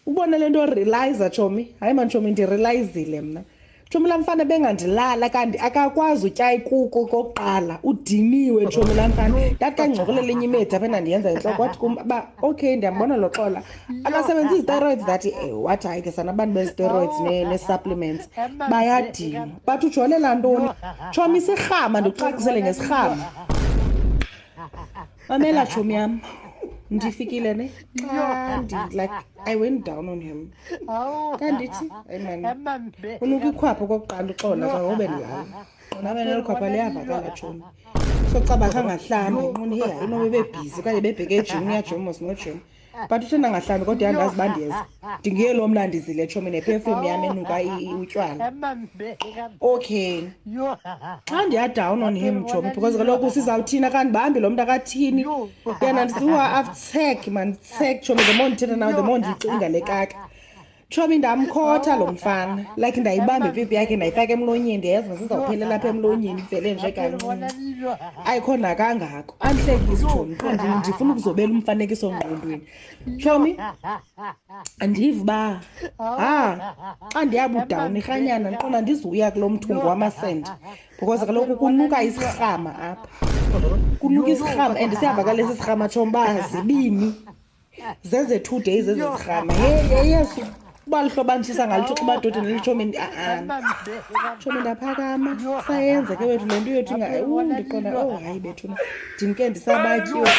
ubona le nto realizer tshomi hayi man tshomi ndirealizile mna tshomi laa mfana bengandilala kanti akakwazi utya ikuko kokuqala udiniwe tshomi laa mfana ndathi kangcokolela enye imedi apha endandiyenza intloko wathi kum uba okay ndiyambona lo xola akasebenzisi isteroids ndathi wathi hayi ke sana abantu bezesteroids nee-supplements bayadinwa but ujolela ntoni tshomi isirhama ndikucacisele ngesirhama mamela tshomi yam ndifikile ne like I went down on him kandithi man unuka ikhwapha okokuqala uxola kangobe ndilala nabe nelikhwapha liyavakala tshomi socaba ngahlambi nquni hey hayi nobe bebhizi okanye bebheke ejim uyajima sinojim but uthena ngahlambi kodwa yandazi bandiyeza ndingiye lo mna ndizile tshomi neperfume yam enuka utywala okay xa ndiyadown on him tshomi because kaloku sizawuthina kandibambi lo mntu akathini yena ndisiwa aftek man tek tshomi the more ndithetha nawe the more ndiyicinga le kaka tshomi ndamkhotha lo mfana like ndayibamba ipipi yakhe ndayifaka emlonyeni ndiyayazi nasizawuphelela apha emlonyeni ivele nje kancinci ayikho nakangako andihlekisi tshomi ndifuna ukuzobela umfanekiso ngqondweni tshomi andiva uba xa ndiyabudawuni irhanyana ndiqonda ndizuya kulo mthungu wamasende because kaloku kunuka isirhama apha kunuka isirhama and siyavakala esi sirhama tshomi uba zibini zeze 2 days ezi zirhama yeyesu uba lihlobo anditshisa ngalithuxa ubadoda nelitshomi tshomi ndaphakama sayenza ke wethu le nto yethu ndiqonda hayi bethuna ndimke ndisabatyiwe